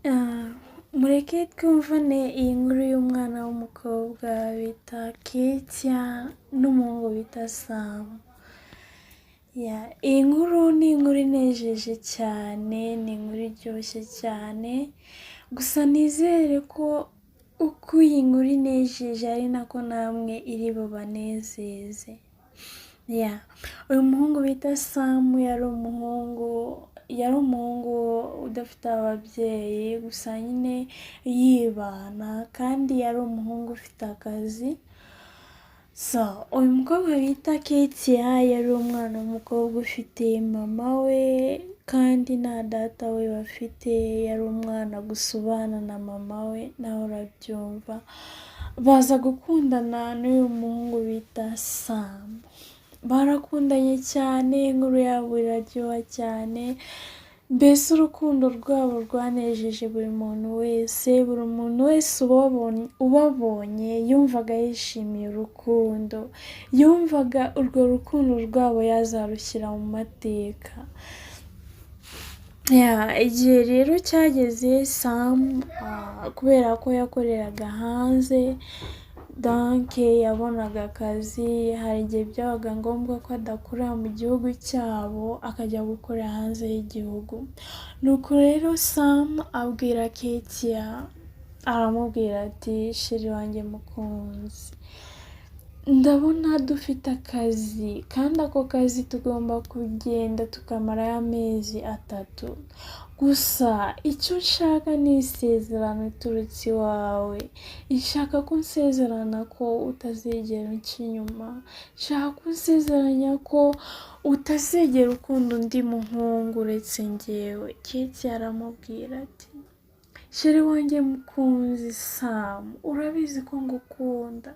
Ah, mureke twumvane iyi nkuru y'umwana w'umukobwa bita Ketia n'umuhungu bita Sam. Iyi nkuru ni inkuru inejeje cyane, ni inkuru iryoshye cyane, gusa nizere ko uko iyi nkuru inejeje ari nako namwe iri bubanezeze. Uyu muhungu bita Sam yari umuhungu udafite ababyeyi, gusa nyine yibana, kandi yari umuhungu ufite akazi. Uyu mukobwa bita Ketia yari umwana w'umukobwa ufite mama we kandi nta data we bafite, yari umwana gusa ubana na mama we, nawe urabyumva. Baza gukundana n'uyu muhungu bita Sam, barakundanye cyane, inkuru yabo iraryoha cyane, mbese urukundo rwabo rwanejeje buri muntu wese ubabonye yumvaga yishimiye urukundo, yumvaga urwo rukundo rwabo yazarushyira mu mateka. Igihe rero cyageze Sam kubera ko yakoreraga hanze, yabonaga akazi, hari igihe byabaga ngombwa ko adakorera mu gihugu cyabo akajya gukorera hanze y'igihugu. Nuko rero Sam abwira Ketia, aramubwira ati sheri wanjye mukunzi, ndabona dufite akazi kandi ako kazi tugomba kugenda tukamarayo amezi 3, gusa icyo nshaka ni isezerano iturutse iwawe. Nshaka ko unsezerana ko utazigera unca inyuma, nshaka ko unsezeranya ko utazigera ukunda undi muhungu uretse njyewe. Ketia aramubwira ati sheri wanjye mukunzi Sam, urabizi ko ngukunda,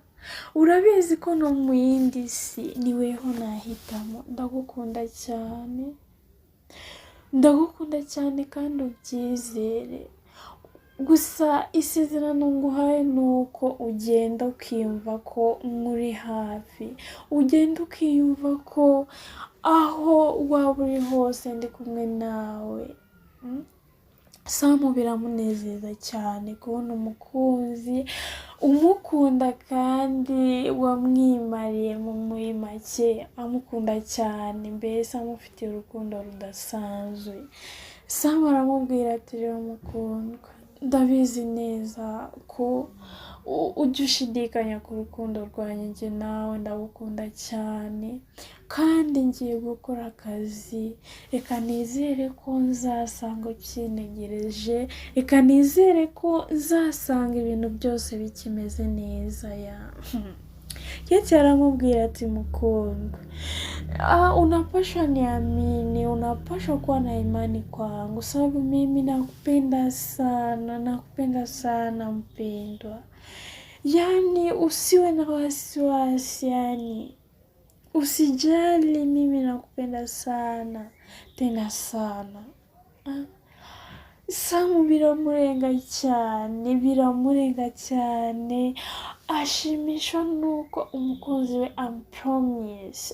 urabizi ko no mu yindi si ni weho nahitamo, ndagukunda cyane kandi ubyizere. Gusa isezerano nguhaye ni uko ugenda ukiyumva ko muri hafi, ugenda ukiyumva ko aho waba uri hose ndi kumwe nawe. Sam biramunezeza cyane kubona umukunzi umukunda kandi wamwimariye muri make, amukunda cyane, mbese amufitiye urukundo rudasanzwe. Sam aramubwira ati rero mukundwa, ndabizi neza ko ujya ushidikanya ku rukundo rwanjye, njye nawe ndagukunda cyane kandi ngiye gukora akazi, reka nizere ko nzasanga ukinegereje, reka nizere ko nzasanga ibintu byose bikimeze neza. Ketia aramubwira ati mukundwa, unapaswa niamini, unapaswa kuwa na imani kwangu, sababu mimi nakupenda sana mpendwa. Usiwe na wasiwasi, usijali, mimi nakupenda sana, tena sana. Sam biramurenga cyane, ashimishwa nuko umukunzi we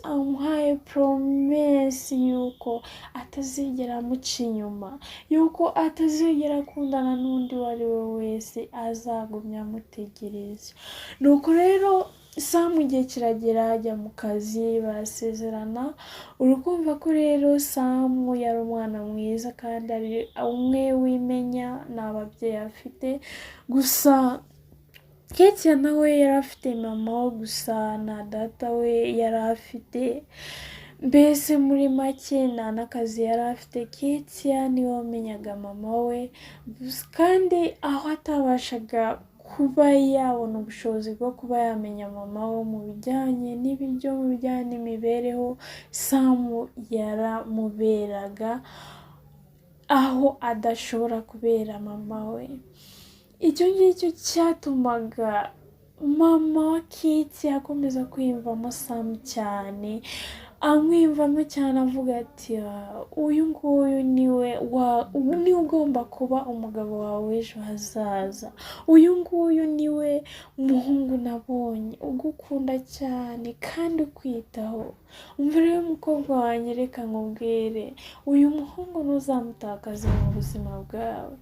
amuhaye promise yuko atazigera amuca inyuma, yuko atazigera akundana n'undi uwo ari we wese, azagumya amutegereza. Nuko rero Sam igihe kiragera ajya mu kazi, barasezerana. Urukumva ko rero Sam yari umwana mwiza kandi ari umwe wimenya, nta babyeyi afite, gusa Ketia nawe yari afite mama we gusa nta data we yari afite, mbese muri make nta n'akazi yari afite. Ketia niwe wamenyaga mama we, kandi aho atabashaga kuba yabona ubushobozi bwo kuba yamenya mama we mu bijyanye n'ibiryo, mu bijyanye n'imibereho, Sam yaramuberaga aho adashobora kubera mama we. Icyo ngicyo cyatumaga mama wa Ketia akomeza kwiyumvamo Sam cyane, amwiyumvamo cyane, avuga ati uyu nguyu niwe ugomba kuba umugabo wawe w'ejo hazaza, uyu nguyu niwe muhungu nabonye ugukunda cyane kandi ukwitaho. umva rero umukobwa wanjye, reka nkubwire, uyu muhungu ntuzamutakaze mu buzima bwawe.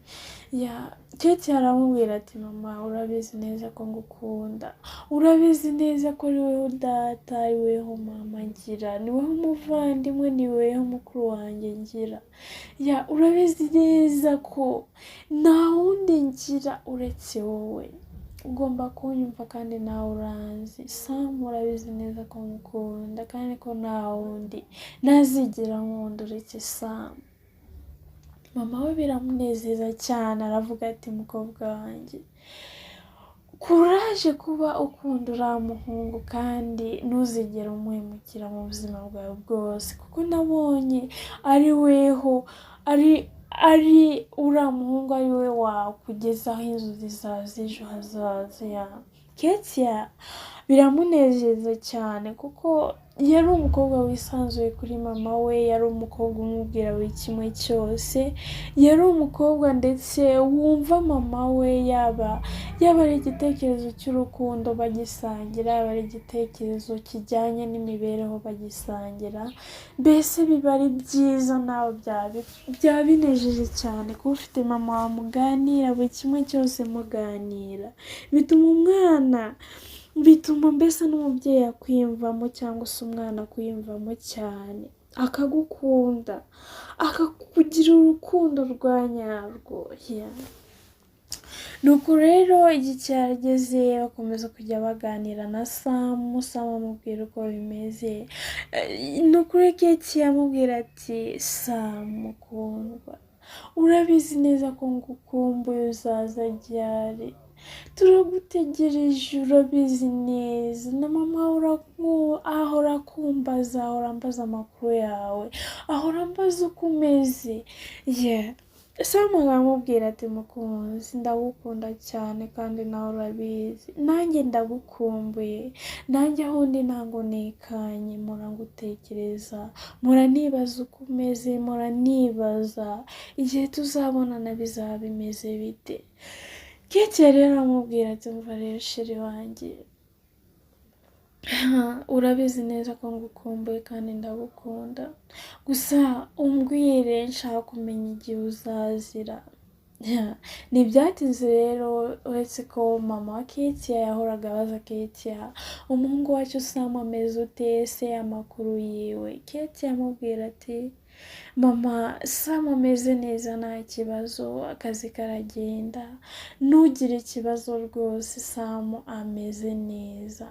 Keke aramubwira ati mama, urabizi neza ko ngukunda, urabizi neza ko ari wowe data, ari weho mama ngira, ni wowe umuvandimwe, ni weho mukuru wanjye ngira. Urabizi neza ko nta wundi ngira uretse wowe, ugomba kunyumva kandi nawe uranzi. Sam, urabizi neza ko ngukunda kandi ko nta wundi ntazigera nkunda uretse Sam. Mama we biramunezeza cyane, aravuga ati mukobwa wanjye, kuraje kuba ukunda uriya muhungu kandi ntuzigere umuhemukira mu buzima bwawe bwose, kuko nabonye ari weho, ari uriya muhungu ari we wakugezaho inzozi zawe z'ejo hazaza. Ketia biramunezeza cyane kuko yari umukobwa wisanzuye kuri mama we, yari umukobwa umubwira buri kimwe cyose, yari umukobwa ndetse wumva mama we, yaba ari igitekerezo cy'urukundo bagisangira, yaba ari igitekerezo kijyanye n'imibereho bagisangira, mbese biba ari byiza, nawe byaba binejeje cyane kuba ufite mama wamuganira buri kimwe cyose muganira, bituma mbese n'umubyeyi akwiyumvamo cyangwa se umwana akwiyumvamo cyane, akagukunda, akakugira urukundo rwa nyarwo. Nuko rero igihe cyarageze bakomeza kujya baganira na Sam amubwira uko bimeze. Nukuri Keke yamubwira ati Sam mukundwa, urabizi neza ko ngukumbuye, uzaza ryari? Turagutegereje, urabizi neza, na mama ahora akumbaza, ahora ambaza amakuru yawe, ahora ambaza uko umeze. Sam aramubwira ati mukunzi, ndagukunda cyane kandi nawe urabizi, nanjye ndagukumbuye, nanjye aho ndi ntabwo nikanye, mpora ngutekereza, mpora nibaza uko umeze, mpora nibaza igihe tuzabonana bizaba bimeze bite. Keke rero aramubwira ati mva rero sheri wanjye, urabizi neza ko ngukumbuye kandi ndagukunda, gusa umbwire, nshaka kumenya igihe uzazira. Ntibyatinze rero, uretse ko mama wa Keke yahoraga abaza Keke, umuhungu wacu Sam ameze ute, se amakuru yiwe? Keke yamubwira ati mama, Sam ameze neza, nta kibazo, akazi karagenda, ntugire ikibazo rwose, Sam ameze neza.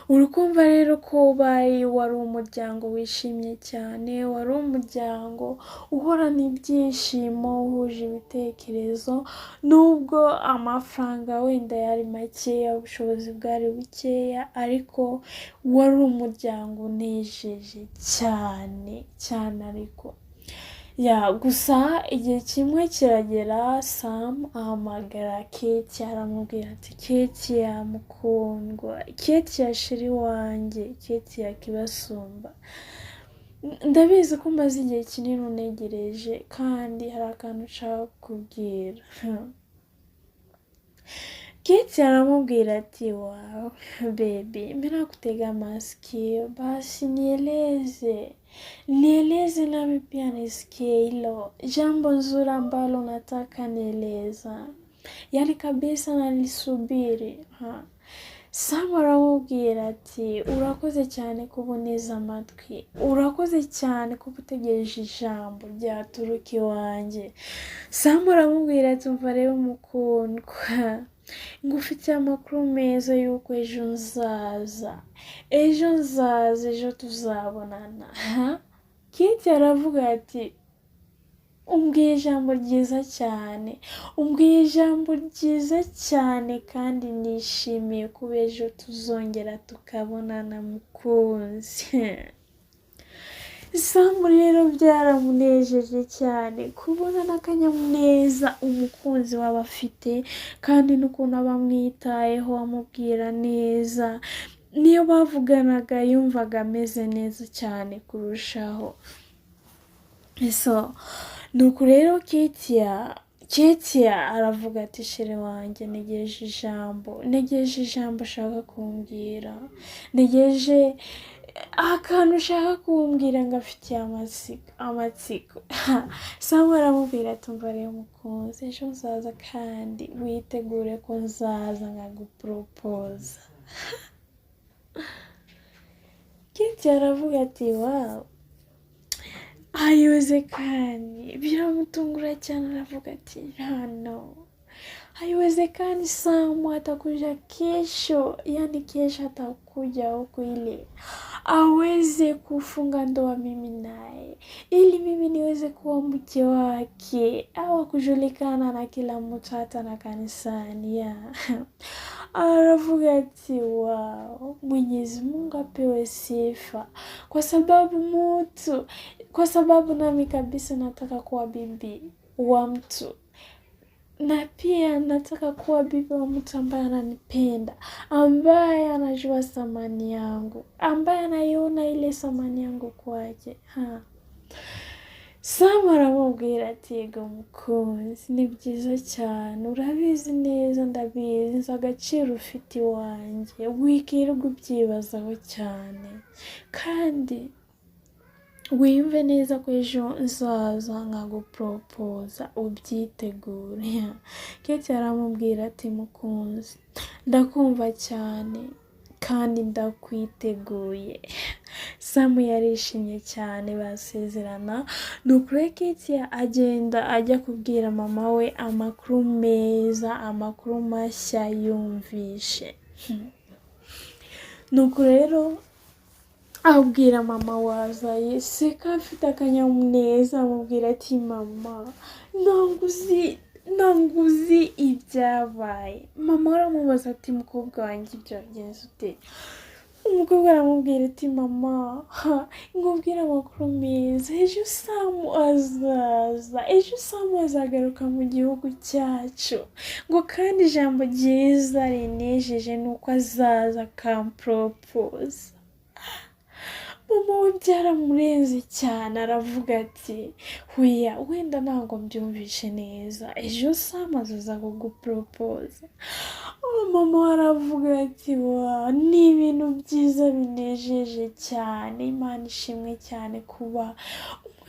Urukumva rero ko wari umuryango wishimye cyane, wari umuryango uhorana ibyishimo, uhuje ibitekerezo, nubwo amafaranga wenda yari makeya, ubushobozi bwari bukeya, ariko wari umuryango unejeje cyane cyane. Ariko gusa igihe kimwe kiragera, Sam ahamagara Keke, aramubwira ati Keke mukundwa, Keke sheri wanjye, Keke kibasumba, ndabizi ko umaze igihe kinini unegereje kandi hari akantu nshaka kukubwira. Keke aramubwira ati wow baby, mbona kutega masikio, basi nieleze nami pia nisikie hilo jambo nzuri ambalo nataka nieleza, yani kabisa nalisubiri. Sam aramubwira ati urakoze cyane kuboneza amatwi, urakoze cyane kuba utegereje ijambo ryaturuka iwanjye. Sam aramubwira ati umva rero mukundwa, ngufitiye amakuru meza y'uko ejo nzaza, ejo tuzabonana. Keke aravuga ati umbwiye ijambo ryiza cyane, kandi nishimiye kuba ejo tuzongera tukabonana mukunzi. Sam rero byaramunejeje cyane kubona n'akanyamuneza umukunzi waba afite, kandi n'ukuntu aba amwitayeho, amubwira neza, niyo bavuganaga yumvaga ameze neza cyane kurushaho. Nuko rero Keke aravuga ati sheri wanjye, ntegereje ijambo ashaka kumbwira, ntegereje akantu ushaka kumbwira ngo afitiye amatsiko Samu aramubwira ati umva rero mukunzi, ejo nzaza kandi witegure ko nzaza nkaguporopoza. Kiti aravuga ati wawu, ayoze kandi biramutungura cyane, aravuga ati no, haiwezekani Samu atakuja kesho, yani kesho atakuja huku ili aweze kufunga ndoa mimi naye, ili mimi niweze kuwa mke wake, au kujulikana na kila mtu hata na kanisani ya. Aravuga ati wow, Mwenyezi Mungu apewe sifa, kwa sababu nami kabisa nataka kuwa bibi wa mtu, na pia nataka kuwa bibi wa mtu ambaye ananipenda, ambaye anajua thamani yangu, ambaye anaiona ile thamani yangu kwake. Samu aramubwira ati yego mukunzi, ni byiza cyane, urabizi neza, ndabizi nzi agaciro ufite iwanjye, wikirirwa ubyibazaho cyane, kandi wiyumve neza ko ejo nzaza nkaguporopoza, ubyitegure. Keti aramubwira ati mukunzi, ndakumva cyane kandi ndakwiteguye. Samu yarishimye cyane, basezerana. Nuko Keti agenda ajya kubwira mama we amakuru meza, amakuru mashya yumvishe. Nuko rero abwira mama wazaye, seka afite akanyamuneza, amubwira ati mama, nanguzi ibyabaye. Mama aramubaza ati mukobwa wanjye byagenze ute? Umukobwa aramubwira ati mama, ngubwira amakuru meza, ejo Samu azagaruka mu gihugu cyacu, ngo kandi ijambo ryiza rinejeje nuko azaza akamporopoza. Mama we byaramurenze cyane, aravuga ati huya, wenda ntabwo mbyumvishe neza, ejo Samu azaza kuguporopoza. Mama aravuga ati wa, ni ibintu byiza binejeje cyane, Imana ishimwe cyane kuba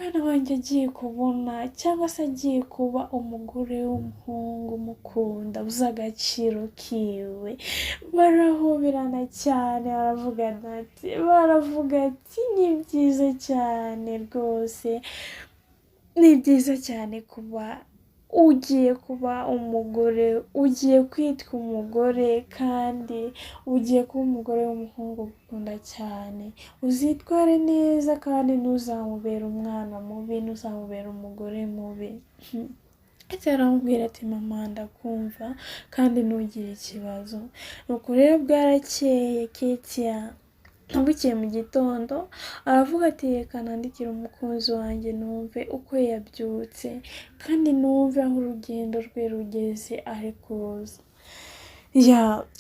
umwana wanjye agiye kubona cyangwa se agiye kuba umugore w'umuhungu mukunda, uzi agaciro kiwe. Barahoberana cyane, baravuga ati ni byiza cyane rwose, ni byiza cyane kuba ugiye kuba umugore, ugiye kwitwa umugore, kandi ugiye kuba umugore w'umuhungu ukunda cyane, uzitware neza kandi ntuzamubere umwana mubi, ntuzamubere umugore mubi. Keti aramubwira ati mama ndakumva kandi ntugire ikibazo. Nuko rero bwarakeye, Keti bukiye mu gitondo aravuga ati reka nandikire umukunzi wanjye numve uko yabyutse, kandi numve aho urugendo rwe rugeze ari kuza.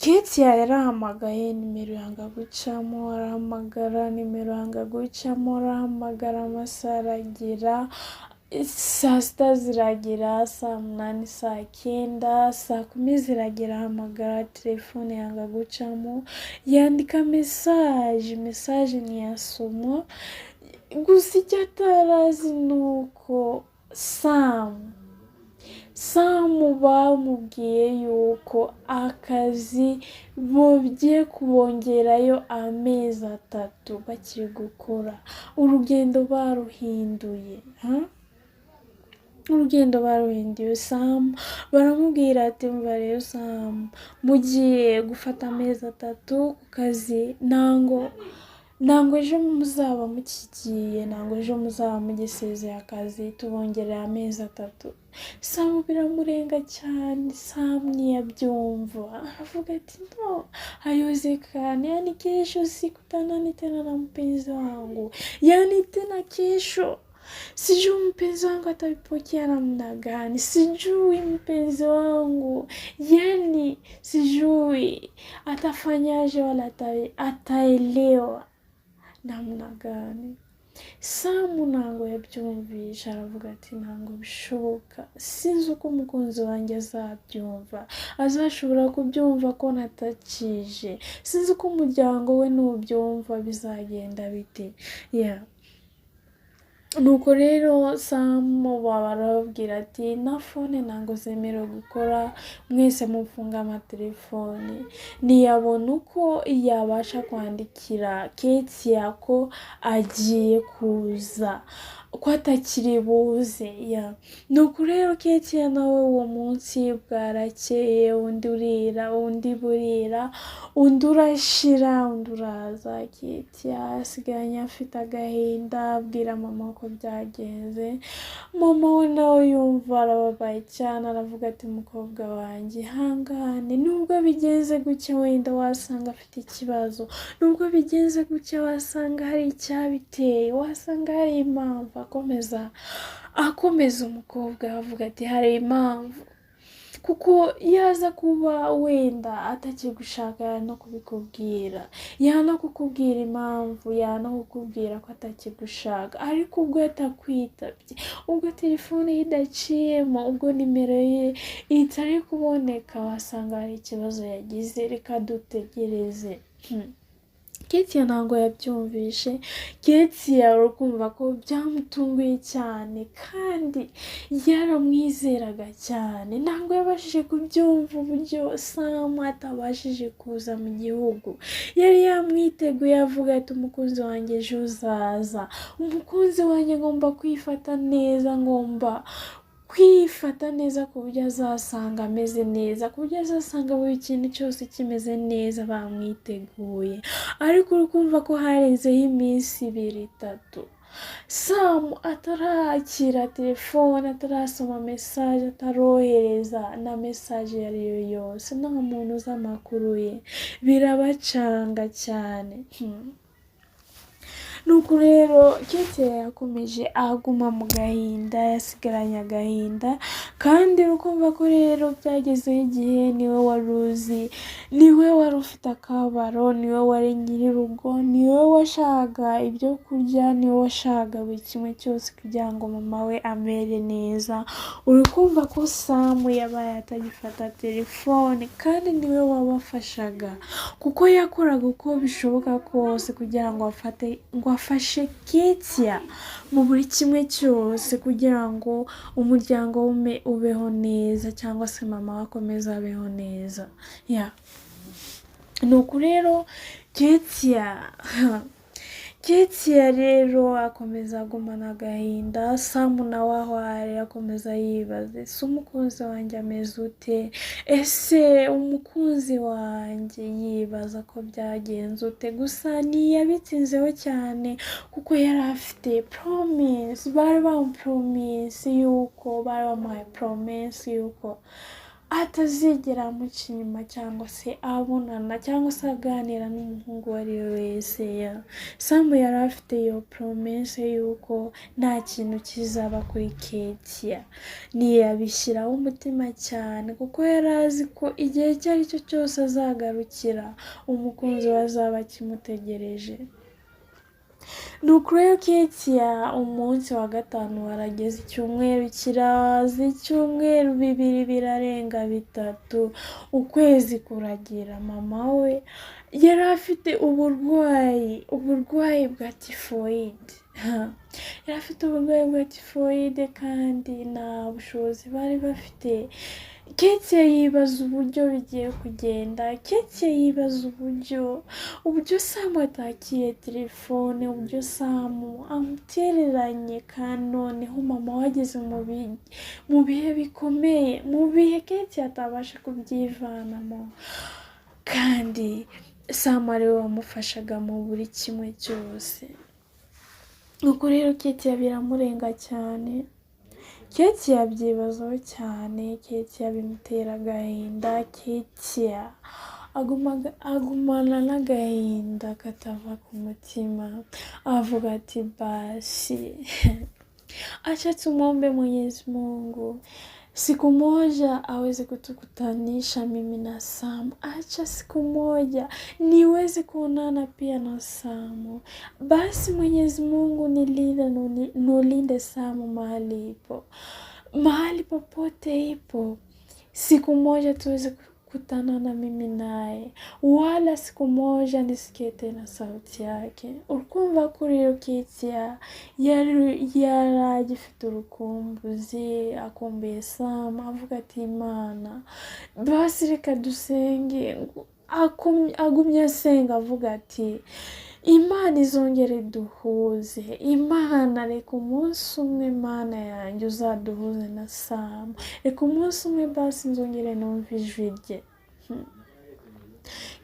Keti yarahamagaye, nimero yanga gucamo, arahamagara, nimero yanga gucamo, arahamagara, amasaha aragera, saa sita ziragera, saa munani, saa cyenda, saa kumi ziragera, ahamagara, telefone yanga gucamo, yandika mesaje ntiyasoma. Gusa icyo atarazi ni uko Samu bamubwiye yuko akazi bogiye kubongerayo amezi 3 bakiri gukora, urugendo baruhinduye. Samu baramubwira ati mva rero Samu, mugiye gufata amezi 3 ku kazi, ntango ejo muzaba mukigiye, ntango ejo muzaba mugisezeye akazi, tubongerera amezi 3. Samu biramurenga cyane, Samu ntiyabyumva, aravuga ati no, haiwezekani, yani kesho sikutana tena na mpenzi wangu, yani tena kesho sijui mpenzi wangu atavipokea namna gani, sijui mpenzi wangu, yani sijui atafanyaje wala ataelewa namna gani. Samu ntabwo yabyumvisha, aravuga ati ntabwo bishoboka, sinzi uko umukunzi wanjye azabyumva, azashobora kubyumva ko natakije, sinzi uko umuryango we nubyumva bizagenda bite. Nuko rero Samu barababwira ati na fone ntabwo zemerewe gukora, mwese mufunga amatelefone. Ntiyabona uko yabasha kwandikira Ketia ko agiye kuza, ko atakiri buze. Nuko rero Ketia nawe uwo munsi bwarakeye, undi urira, undi burira, undi urashira, undi uraza. Ketia asigaranye afite agahinda, abwira mama ko byagenze. Mama we nawe yumva arababaye cyane, aravuga ati mukobwa wanjye ihangane, nubwo bigenze gutya wenda wasanga afite ikibazo, nubwo bigenze gutya wasanga hari icyabiteye, wasanga hari impamvu. Akomeza umukobwa avuga ati hari impamvu, kuko yaza kuba wenda atakigushaka no kubikubwira, yana kukubwira impamvu, yana kukubwira ko atakigushaka, ariko ubwo atakwitabye, ubwo telefone ye idaciyemo, ubwo nimero ye itari kuboneka, wasanga hari ikibazo yagize. Reka dutegereze. Ketia ntabwo yabyumvishe. Ketia urakumva ko byamutunguye cyane, kandi yaramwizeraga cyane. Ntabwo yabashije kubyumva uburyo Samu atabashije kuza mu gihugu. Yari yamwiteguye, avuga ati umukunzi wanjye ejo uzaza, umukunzi wanjye ngomba kwifata neza, ngomba kwifata neza ku buryo azasanga ameze neza, ku buryo azasanga buri kintu cyose kimeze neza bamwiteguye. Ariko uri kumva ko harenzeho iminsi 2-3 Samu atarakira telefone, atarasoma mesaje, atarohereza na mesaje iyo ari yo yose, nta muntu uzi amakuru ye. Birabacanga cyane. Nuko rero Ketia yakomeje aguma mu gahinda, yasigaranye agahinda, kandi ukumva ko rero byagezeho igihe niwe wari uzi, niwe wari ufite akabaro, niwe wari nyir'urugo, niwe washaka ibyo kurya, niwe washaka buri kimwe cyose kugira ngo mama we amere neza. Uri kumva ko Samu yabaye atagifata telefone, kandi niwe wabafashaga, kuko yakoraga uko bishoboka kose kugira ngo afashe Ketia mu buri kimwe cyose, kugira ngo umuryango we ubeho neza, cyangwa se mama we akomeze abeho neza. Nuko rero Ketia rero akomeza agumana agahinda. Samu nawe aho ari akomeza yibaza, ese umukunzi wanjye ameze ute, ese umukunzi wanjye yibaza ko byagenze ute. Gusa ntiyabitinzeho cyane, kuko yari afite promise, bari bamuhaye promise yuko atazigera amuca inyuma, cyangwa se abonana, cyangwa se aganira n'umuhungu uwo ari we wese. Samu yari afite iyo promesse yuko nta kintu kizaba kuri Ketia. Ntiyabishyiraho umutima cyane, kuko yari azi ko igihe icyo ari cyo cyose azagarukira umukunzi we azaba akimutegereje. Nuko rero Ketia umunsi wa 5 warageze, icyumweru kiraza, icyumweru 2 birarenga 3, ukwezi kuragira. Mama we yari afite uburwayi bwa tifoyide. Yari afite uburwayi bwa tifoyide, kandi nta bushobozi bari bafite. Ketia yibaza uburyo bigiye kugenda. Ketia yibaza uburyo Samu atakiye telefone, uburyo Samu amutereranye, kandi noneho mama wageze mu bihe bikomeye, mu bihe Ketia atabasha kubyivanamo, kandi Samu ariwe wamufashaga mu buri kimwe cyose. Nuko rero Ketia biramurenga cyane. Ketia abyibazaho cyane, Ketia bimutera agahinda. Ketia agumana n'agahinda katava ku mutima, avuga ati basi ashatse umwombe Mwenyezi Mungu siku moja aweze kutukutanisha mimi na Samu. Acha siku moja niweze kuonana pia na Samu. Basi Mwenyezi Mungu nilinde nulinde Samu mahali popote ipo. Siku moja tuweze kukutana na mimi naye, wala siku moja nisikie tena sauti yake. Urukumva kuri iyo Ketia yaragifite urukumbuzi akumbuye Samu, avuga ati Imana basi reka dusenge. Agumye asenga avuga ati Imana izongere duhuze, Imana reka umunsi umwe Imana yanjye uzaduhuze na Samu, reka umunsi umwe basi nzongere numva ijwi rye.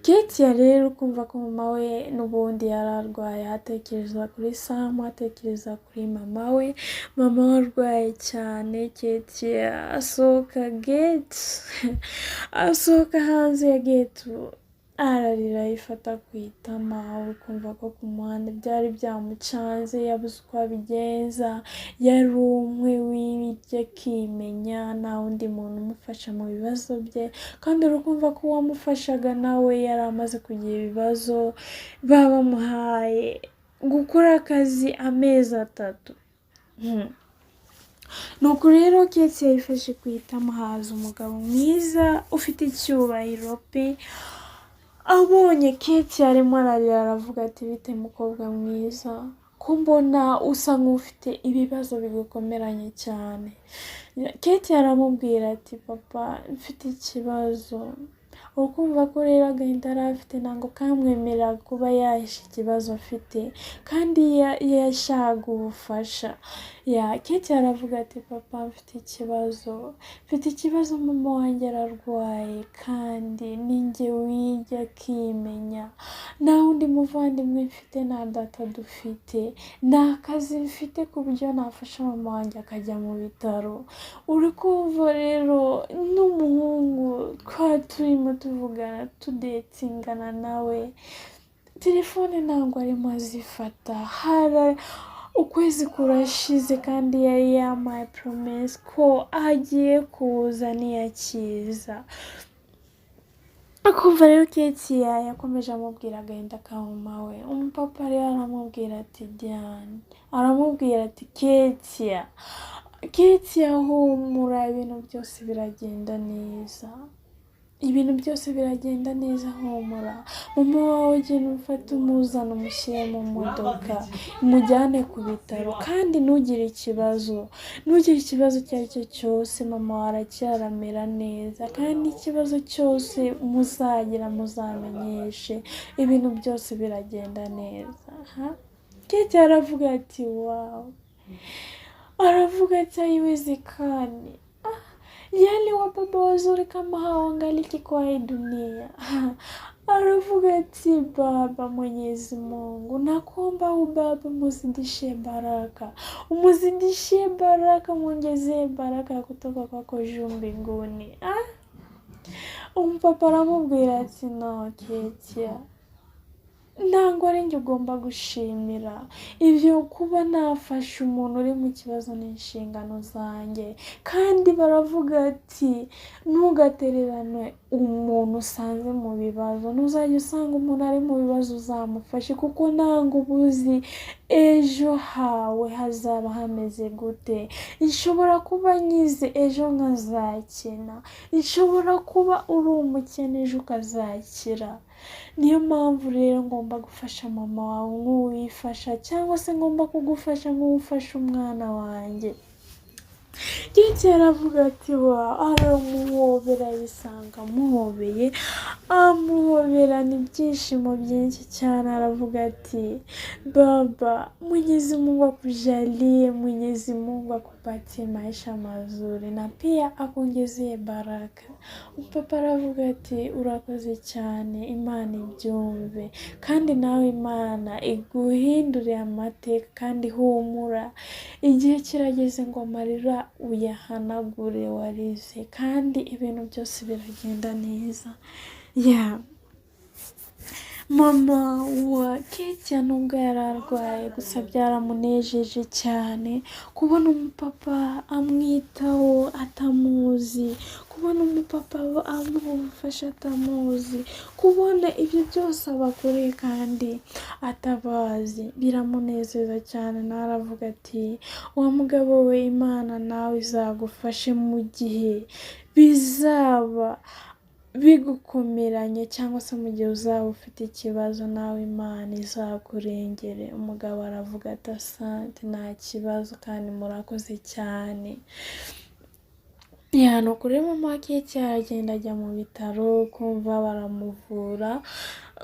Ketia rero kumva ko mama we n'ubundi yararwaye, atekereza kuri Samu, atekereza kuri mama we arwaye cyane. Ketia asohoka hanze ya gate ararira yifata ku itama. Ukumva ko ku muhanda byari byamucanze, yabuze uko abigenza, yari umwe wibye akimenya, nta wundi muntu umufasha mu bibazo bye, kandi urukumva ko uwamufashaga nawe yari amaze kugira ibibazo. Bamuhaye gukora akazi amezi 3. Nuko rero Ketia yifashe ku itama, haza umugabo mwiza ufite icyubahiro pe. Abonye Ketia arimo ararira aravuga ati bite mukobwa mwiza, ko mbona usa nk'ufite ibibazo bigukomeranye cyane. Ketia aramubwira ati papa mfite ikibazo. Ukumva ko rero agahinda yari afite ntabwo kamwemerera kuba yahisha ikibazo afite, kandi yashaka ubufasha. Ketia aravuga ati papa mfite ikibazo, mama wanjye ararwaye kandi ninjye wijya akimenya, nta wundi muvandimwe mfite, nta data dufite, nta kazi mfite ku buryo nafasha mama wanjye akajya mu bitaro. Uri kumva rero n'umuhungu twari turimo tuvugana tudetingana nawe, telefone ntabwo arimo azifata. Ukwezi kurashize kandi yari yamaye promise ko agiye kuza niyakiza. Akumva rero Ketia yakomeje amubwira agahinda ka mama we. Umupapa rero aramubwira ati Diane, aramubwira ati Ketia humura, ibintu byose biragenda neza, humura. Mama wawe genda umufate umuzana umushyire mu modoka umujyane ku bitaro, kandi ntugire ikibazo icyo ari cyo cyose, mama wawe arakira aramera neza, kandi ikibazo cyose muzagira muzamenyeshe, ibintu byose biragenda neza. Ketia aravuga ati wow, aravuga ati haiwezekani, yale wababa wazuri kama hawa wangaliki kwa hii dunia. Aravuga ati baba Mwenyezi Mungu, nakuomba ubaba umuzidishie baraka, muongezee baraka kutoka kwako juu mbinguni. Umupapa aramubwira ati no Ketia, ntabwo ari njye ugomba gushimira, ibyo kuba nafasha umuntu uri mu kibazo n'inshingano zanjye. Kandi baravuga ati ntugatererane umuntu usanze mu bibazo, ntuzajya usanga umuntu ari mu bibazo uzamufashe, kuko ntabwo ubuzi ejo hawe hazaba hameze gute. Nshobora kuba nyize ejo nkazakena, nshobora kuba uri umukene ejo ukazakira. Niyo mpamvu rero ngomba gufasha mama wawe nk'uwifasha, cyangwa se ngomba kugufasha nk'ufasha umwana wanjye. Ketia aravuga ati aramuhobera, yisanga amuhobeye, amuhoberana ibyishimo byinshi cyane. Aravuga ati baba Mwenyezi Mungu akujalie, Mwenyezi Mungu akupatie maisha mazuri na pia akuongezee baraka. Papa aravuga ati urakoze cyane, Imana ibyumve, kandi nawe Imana iguhindure amateka, kandi humura, igihe kirageze ngo amarira uyahanagure warize, kandi ibintu byose biragenda neza. Mama wa Ketia nubwo yari arwaye, gusa byaramunejeje cyane kubona umupapa amwitaho, atamuzi, kubona umupapa amuha ubufasha atamuzi, kubona ibyo byose abakoreye kandi atabazi, biramunezeza cyane. Nawe aravuga ati wa mugabo we, Imana nawe izagufashe mu gihe bizaba bigukomeranye cyangwa se mu gihe uzaba ufite ikibazo, nawe Imana izakurengere. Umugabo aravuga ati asante, nta kibazo kandi murakoze cyane. Nuko rero mama wa Keti aragenda ajya mu bitaro kumva baramuvura,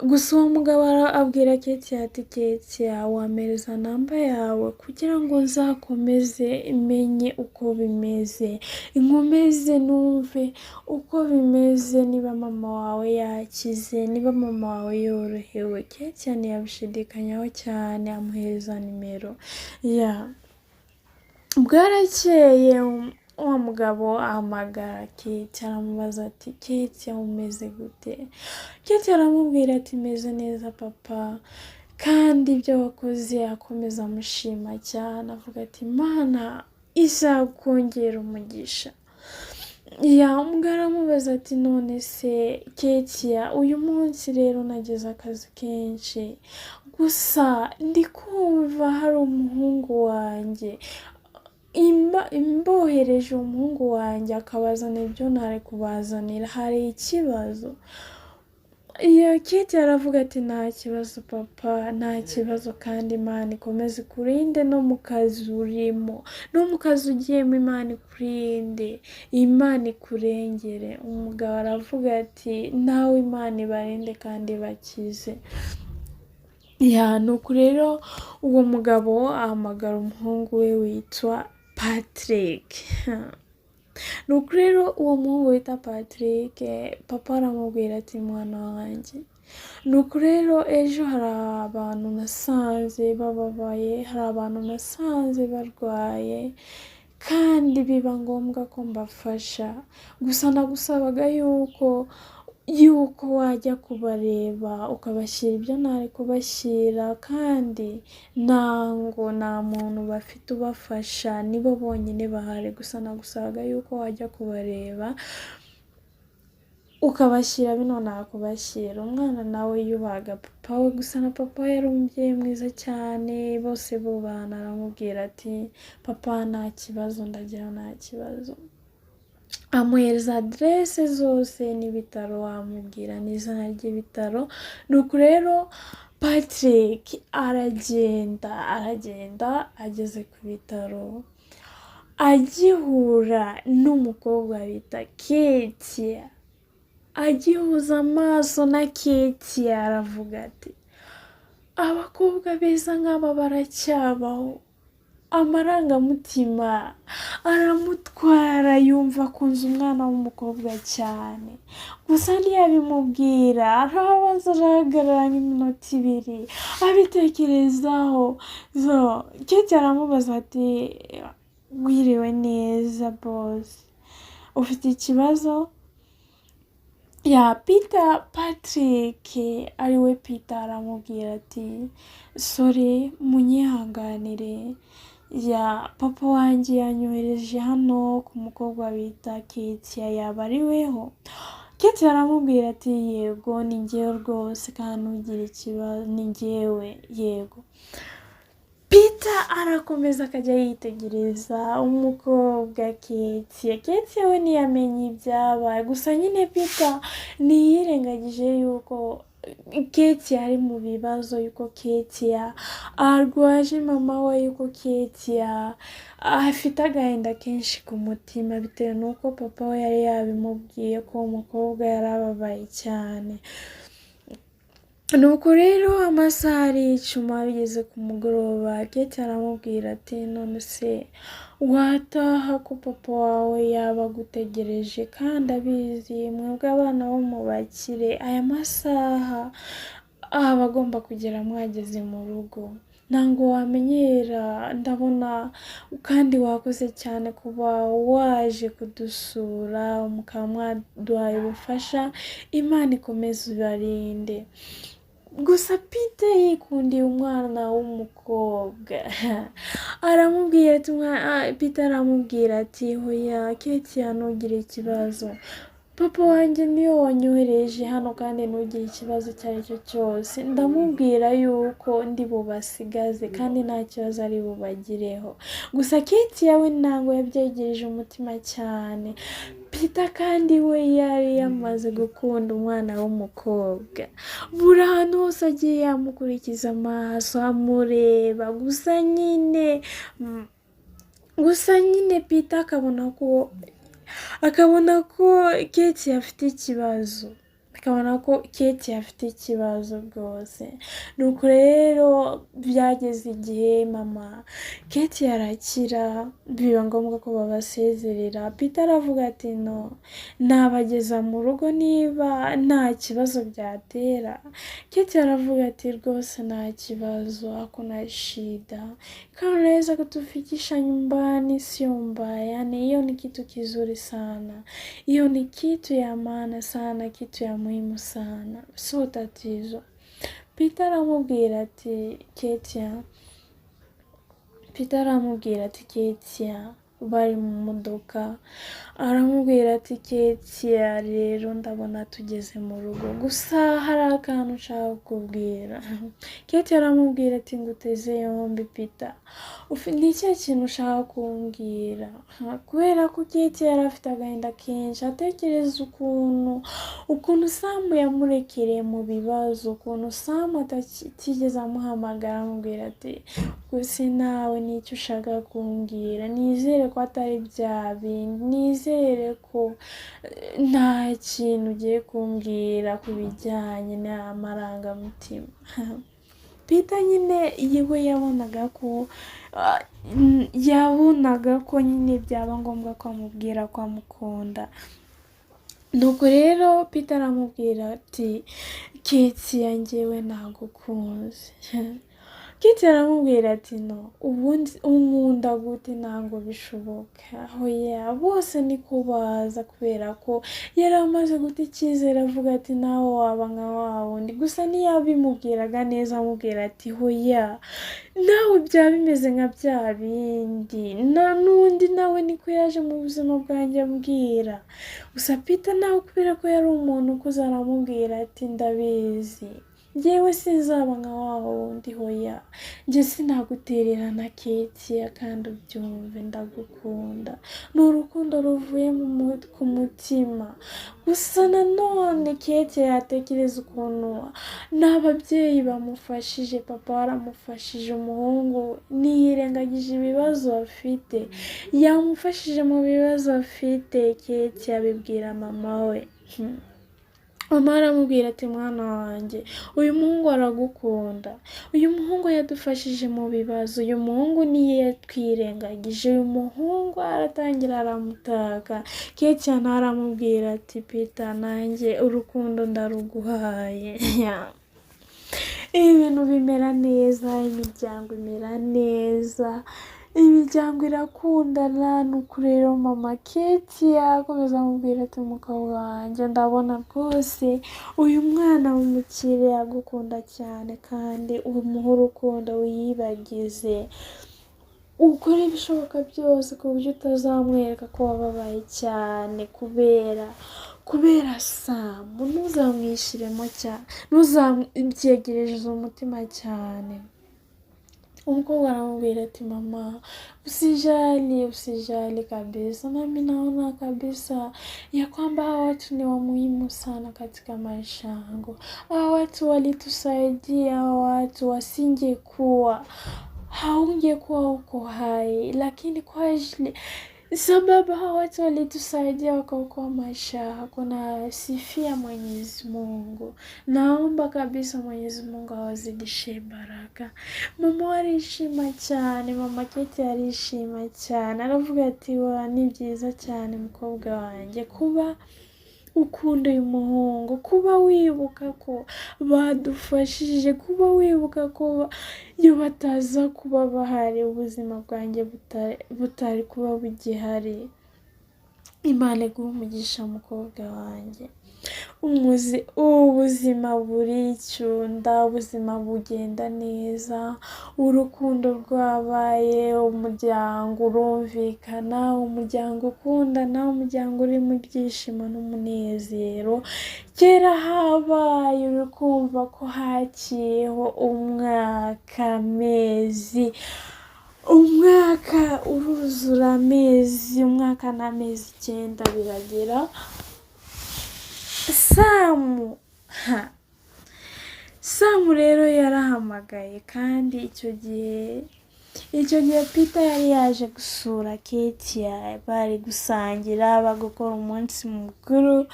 gusa uwo mugabo abwira Keti ati Keti wampereza namba yawe kugira ngo nzakomeze menye uko bimeze, inkomeze numve uko bimeze, niba mama wawe yakize, niba mama wawe yorohewe. Keti ntiyabishidikanyaho cyane, amuhereza nimero. Bwarakeye uwo mugabo ahamagara Keti aramubaza ati Keti umeze gute? Keti aramubwira ati meze neza papa, kandi ibyo wakoze akomeza amushima cyane, avuga ati Imana izakongera umugisha. Umugabo aramubaza ati none se Keti, uyu munsi rero nagize akazi kenshi, gusa ndi kumva hari umuhungu wanjye imbohereje, umuhungu wanjye akabazana ibyo ntari kubazanira, hari ikibazo? Keti aravuga ati nta kibazo papa, nta kibazo, kandi Imana ikomeze ikurinde no mu kazi urimo, no mu kazi ugiyemo, Imana ikurinde, Imana ikurengere. Umugabo aravuga ati nawe Imana ibarinde kandi bakize. Nuko rero uwo mugabo ahamagara umuhungu we witwa Patrick. Nuko rero uwo muhungu wita Patrick, papa aramubwira ati mwana wanjye, nuko rero ejo hari abantu nasanze bababaye, hari abantu nasanze barwaye, kandi biba ngombwa ko mbafasha, gusa nagusabaga yuko wajya kubareba ukabashyira ibyo ntari kubashyira, kandi nta muntu bafite ubafasha, nibo bonyine bahari, gusa nagusabaga yuko wajya kubareba ukabashyira bino nakubashyira. Umwana nawe yubahaga papa we, gusa na papa we yari umubyeyi mwiza cyane, bose bubahana. Aramubwira ati papa nta kibazo, ndagira nta kibazo, amuhereza aderese zose n'ibitaro, amubwira n'izina ry'ibitaro. Nuko rero Patrick aragenda ageze ku bitaro, agihura n'umukobwa bita Keti, agihuza amaso na Keti, aravuga ati abakobwa beza nk'aba baracyabaho. Amarangamutima aramutwara, yumva akunze umwana w'umukobwa cyane, gusa ntiyabimubwira. arabanza arahagarara nk'iminota 2 abitekerezaho. Keti aramubaza ati wiriwe neza boss, ufite ikibazo? Patrick ariwe Peter aramubwira ati sorry munyihanganire, papa wanjye yanyohereje hano ku mukobwa bita Keti, yaba ari weho? Keti aramubwira ati yego ni njyewe rwose, kandi ntugire ikibazo, ni njyewe, yego. Peter arakomeza akajya yitegereza umukobwa Keti we ntiyamenye ibyabaye, gusa nyine Peter ntiyirengagije yuko Keti ari mu bibazo, yuko Keti arwaje mama we, yuko Keti afite agahinda kenshi ku mutima, bitewe n'uko papa we yari yabimubwiye ko umukobwa yari ababaye cyane. Nuko rero amasaha aricuma, bigeze ku mugoroba, Keti aramubwira ati none se wataha ko papa wawe yaba agutegereje, kandi abizi mwebwe abana bo mu bakire aya masaha aba agomba kugera mwageze mu rugo, ntabwo wamenyera, ndabona kandi wakoze cyane kuba waje kudusura, mukaba mwaduhaye ubufasha, Imana ikomeze ibarinde. gusa Peter yikundiye umwana w'umukobwa aramubwira ati Peter aramubwira ati hoya Ketia ntugire ikibazo, papa wanjye niyo wanyohereje hano kandi ntugire ikibazo icyo ari cyo cyose, ndamubwira yuko ndi bubasigaze kandi nta kibazo ari bubagireho. Gusa Ketia we ntabwo yabyegereje umutima cyane. Peter kandi we yari yamaze gukunda umwana w'umukobwa, buri ahantu hose agiye yamukurikiza amaso amureba, gusa nyine Peter akabona ko Ketia afite ikibazo, rwose. Nuko rero byageze igihe mama Ketia arakira, biba ngombwa ko babasezerera. Peter aravuga ati no, nabageza mu rugo niba nta kibazo byatera. Ketia aravuga ati rwose nta kibazo, hakuna shida, kama unaweza kutufikisha nyumbani sio mbaya, hiyo ni kitu kizuri sana, hiyo ni kitu ya maana sana, kitu ya muhimu sana, sio tatizo. Peter aramubwira ati Ketia bari mu modoka, aramubwira ati Ketia rero ndabona tugeze mu rugo, gusa hari akantu nshaka kukubwira. Ketia aramubwira ati nguteze yombi Peter, ni ikihe kintu ushaka kumbwira? Kubera ko Ketia yari afite agahinda kenshi, atekereza ukuntu Sam yamurekereye mu bibazo, ukuntu Sam atigeze amuhamagara amubwira ati gusa nawe nicyo ushaka kumbwira, nizere ko atari bya bindi, nizere ko nta kintu ugiye kumbwira ku bijyanye n'amarangamutima. Peter nyine yewe yabonaga ko nyine byaba ngombwa ko amubwira ko amukunda. Nuko rero Peter aramubwira ati Ketia njyewe nagukunze. Ketia aramubwira ati no, ubundi unkunda gute? Ntabwo bishoboka. Hoya bose niko baza, kubera ko yari amaze guta icyizere avuga ati nawe waba nka wa wundi. Gusa ntiyabimubwiraga neza, amubwira ati hoya nawe byaba bimeze nka bya bindi, n'undi nawe niko yaje mu buzima bwanjye ambwira. Gusa Peter nawe kubera ko yari umuntu ukuze aramubwira ati ndabizi, njyewe sinzaba nka wa wundi, hoya njye sinagutererana Ketia, kandi ubyumve ndagukunda, ni urukundo ruvuye ku mutima. Gusa nanone Ketia yatekereza ukuntu n'ababyeyi bamufashije, papa waramufashije, umuhungu ntiyirengagije ibibazo afite, yamufashije mu bibazo afite. Ketia abibwira mama we. Mama aramubwira ati mwana wanjye, uyu muhungu aragukunda, uyu muhungu yadufashije mu bibazo, uyu muhungu niyo yatwirengagije, uyu muhungu aratangira aramutaka. Ketia aramubwira ati Peter nanjye urukundo ndaruguhaye. Ibintu bimera neza, imiryango imera neza, imiryango irakundana. Nuko rero mama Ketia akomeza amubwira ati mukobwa wanjye, ndabona rwose uyu mwana w'umukire agukunda cyane, kandi umuhe urukundo wiyibagize, ukore ibishoboka byose ku buryo utazamwereka ko wababaye cyane kubera Sam. Ntuzamwishyiremo cyane, ntuzamubyegereze umutima cyane. Umukobwa aramubwira ati mama usijali kabisa, nami naona kabisa ya kwamba hawa watu ni wa muhimu sana katika maisha yangu. Hawa watu walitusaidia, hawa watu wasingekuwa, haungekuwa uko hai, lakini kwa ajili sababu hawa watu walitusaidia wakaokoa maisha yako, na sifia Mwenyezi Mungu. Naomba kabisa Mwenyezi Mungu awazidishie baraka. Mama arishima cyane, mama Ketia arishima cyane, aravuga ati wa ni byiza cyane mukobwa wanjye kuba ukunda uyu muhungu, kuba wibuka ko badufashije, kuba wibuka ko iyo bataza kuba bahari ubuzima bwanjye butari kuba bugihari. Imana iguhe umugisha mukobwa wanjye. ubuzima buricunda, ubuzima bugenda neza, urukundo rwabaye, umuryango urumvikana, umuryango ukundana, umuryango urimo ibyishimo n'umunezero. Kera habaye uri kumva ko haciyeho umwaka, amezi, umwaka uruzura, amezi, umwaka n'amezi 9 biragera. Samu rero yarahamagaye, kandi icyo gihe Peter yari yaje gusura Ketia, bari gusangira, bagukora umunsi mukuru.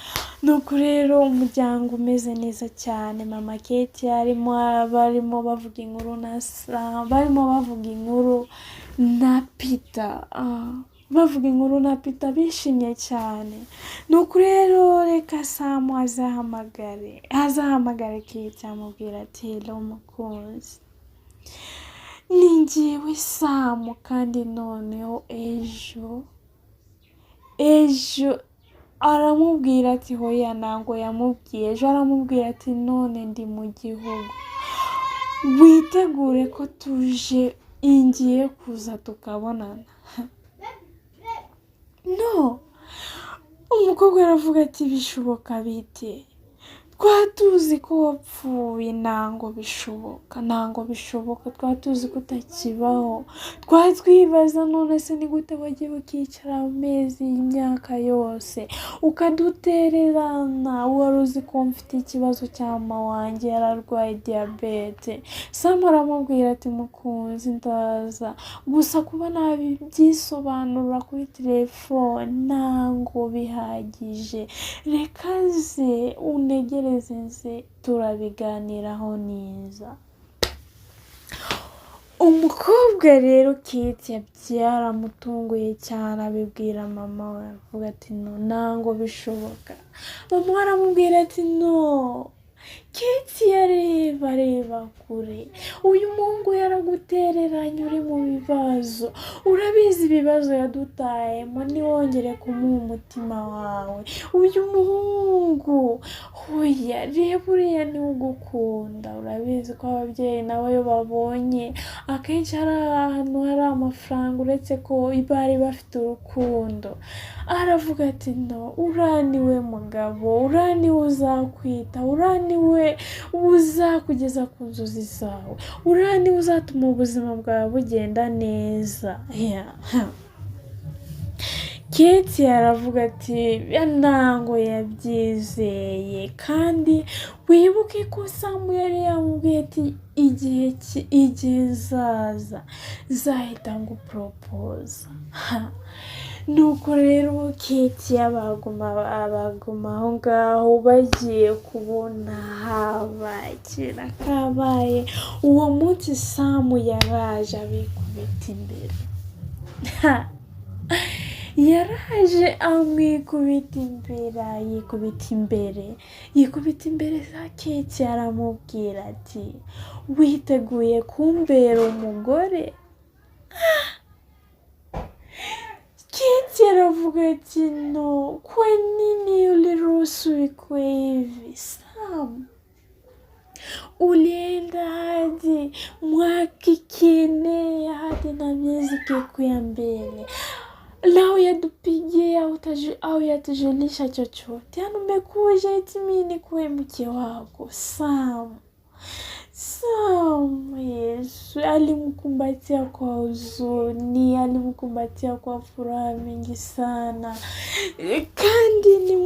Nuko rero umuryango umeze neza cyane. Mama Ketia barimo bavuga inkuru na Peter, bavuga inkuru na Peter bishimye cyane. Nuko rero reka Samu azahamagare Ketia amubwira ati hello mukunzi, ni njyewe Samu, kandi noneho ejo aramubwira ati hoya ntabwo yamubwiye, ejo aramubwira ati none ndi mu gihugu, witegure ko ngiye kuza tukabonana. No, umukobwa aravuga ati bishoboka bite? Twatuzi ko wapfuye, ntango bishoboka, twatuzi ko utakibaho. Twibaza none se ni gute wagiye ukicara amezi y'imyaka yose ukadutererana, wari uzi ko mfite ikibazo cya mama wanjye yararwaye diyabete. Sam aramubwira ati mukunzi ndaza, gusa kuba nabyisobanura kuri telefone ntango bihagije, reka ze unegereze nze turabiganiraho neza. Umukobwa rero Ketia byaramutunguye cyane, abibwira mama we, avuga ati no, ntango bishoboka. Mama aramubwira ati no, Ketia reba kure, uyu muhungu yaragutereranye, uri mu bibazo, urabizi ibibazo yadutayemo, ntiwongere kumuha umutima wawe. Uyu muhungu hoya reba uriya niwe ugukunda, urabizi ko ababyeyi nabo iyo babonye akenshi hari ahantu hari amafaranga, uretse ko bari bafite urukundo. Aravuga ati no, uraniwe mugabo, uraniwe uzakwita, uraniwe uzakugeza ku nzozi zawe, uraniwe uzatuma ubuzima bwawe bugenda neza. Ketia aravuga ati ntango yabyizeye, kandi wibuke ko Samu yari yamubwiye ati igihe zahita ngo propose. Nuko rero Ketia baguma aho ngaho, bagiye kubona habaye kera kabaye. Uwo munsi Samu yaraje abikubita imbere, yaraje amwikubita imbere za Ketia, aramubwira ati witeguye kumbera umugore? Ketia aravuga ati no, kwa nini uliruhusu ikuwe hivi Samu? Ulienda hadi mwaka ikienea hadi na miezi kekuya mbele, lao yadupigia au yatujulisha chochote, yani umekuja eti mimi nikuwe mke wako. Samu Yesu alimkumbatia kwa huzuni, alimkumbatia kwa furaha mingi sana. Kandi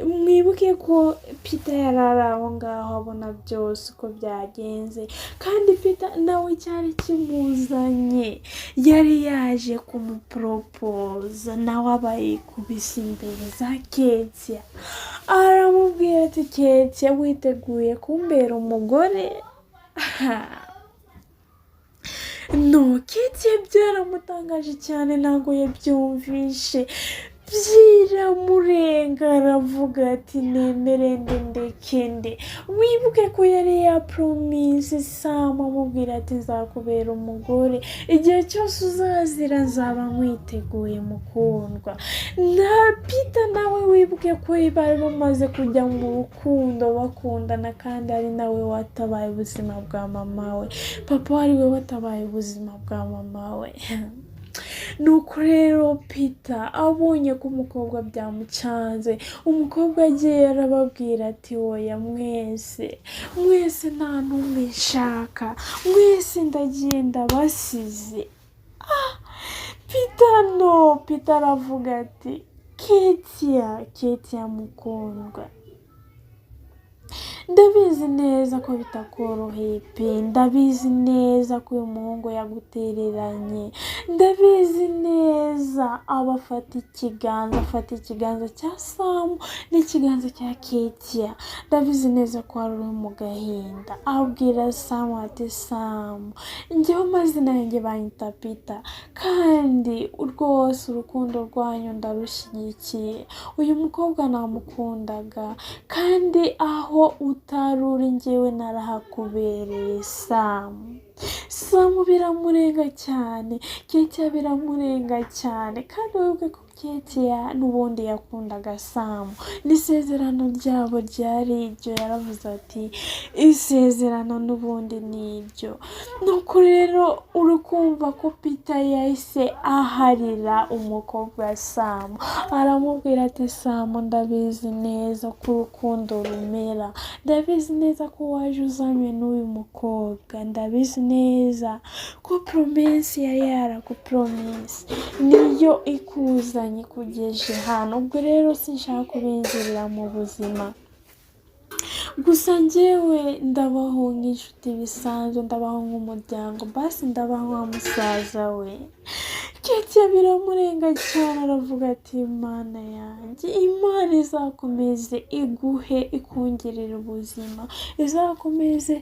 mwibuke ko Peter yararaho ngaho abona byose uko byagenze, kandi Peter nawe cyari kimuzanye, yari yaje kumupropose, nawe abayikubise imbere za Ketia. Aramubwira ati Ketia witeguye kumbera umugore? No, Ketia byaramutangaje cyane, ntabwo yabyumvishe, byiramurenga, aravuga ati nemere ndekende. Wibuke ko yari yapromise Samu amubwira ati nzakubera umugore, igihe cyose uzazira nzaba nkwiteguye mukundwa. Na Peter nawe wibuke ko bari bamaze kujya mu rukundo bakundana kandi ari nawe watabaye ubuzima bwa mama we, papa ari we watabaye ubuzima bwa mama we. Nuko rero Peter abonye ko umukobwa byamucanze, umukobwa agiye arababwira ati oya mwese nta n'umwe nshaka, mwese ndagiye ndabasize. Peter aravuga ati Ketia mukundwa, ndabizi neza ko bitakoroheye pe, ndabizi neza ko uyu muhungu yagutereranye, ndabizi neza aba afata ikiganza cya Sam n'ikiganza cya Ketia, ndabizi neza ko ari mu gahinda. Abwira Sam ati Sam, njyewe amazina yanjye banyita Peter kandi rwose urukundo rwanyu ndarushyigikiye, uyu mukobwa namukundaga kandi aho utaruri njyewe narahakubereye Sam biramurenga cyane, Ketia biramurenga cyane kandi wibuke ko Ketia n'ubundi yakundaga Sam, n'isezerano ryabo ryari iryo, yaravuze ati isezerano n'ubundi ni iryo. Nuko rero urukumva ko Peter yahise aharira umukobwa Sam, aramubwira ati Sam, ndabizi neza ko urukundo rumera, ndabizi neza ko waje uzanywe n'uyu mukobwa, ndabizi neza ko promesi yari yarakupromisi niyo ikuzanye kugeje hano. Ubwo rero sinshaka kubinjirira mu buzima, gusa njyewe ndabaho nk'inshuti bisanzwe, ndabaho nk'umuryango, basi ndabaho nka musaza we. Ketia biramurenga cyane, aravuga ati Imana yanjye, Imana izakomeze iguhe ikongerera ubuzima, izakomeze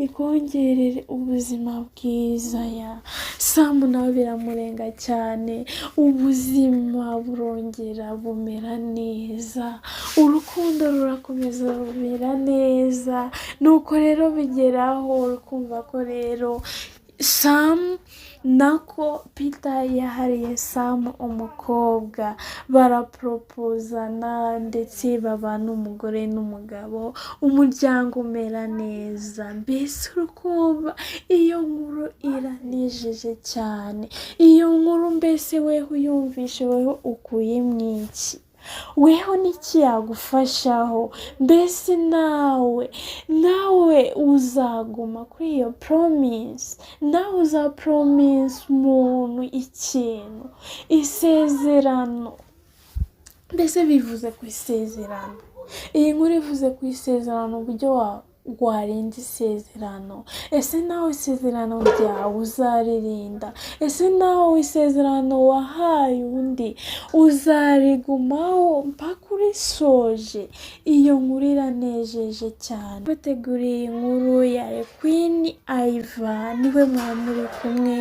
ikongerere ubuzima bwiza ya Sam. Nawe biramurenga cyane, ubuzima burongera bumera neza, urukundo rurakomeza rumera neza. Nuko rero bigeraho urukumva ko rero Peter yahariye Sam umukobwa, baraproposana ndetse babana umugore n'umugabo, umuryango umera neza. Mbese urukumva iyo nkuru iranejeje cyane, iyo nkuru mbese weho uyumvishe weho ukuyemo iki? Weho niki yagufashaho? Mbese nawe uzaguma kuri iyo promise, nawe uzapromise umuntu ikintu, isezerano. Mbese bivuze ku isezerano, iyi nkuru ivuze ku isezerano, uburyo warinda isezerano. Ese nawe isezerano ryawe uzaririnda? Ese nawe isezerano wahaye undi uzarigumaho mpaka urisoje? Iyo nkuru iranejeje cyane. Bateguriye inkuru ya Queen Iva, niwe mwari muri kumwe.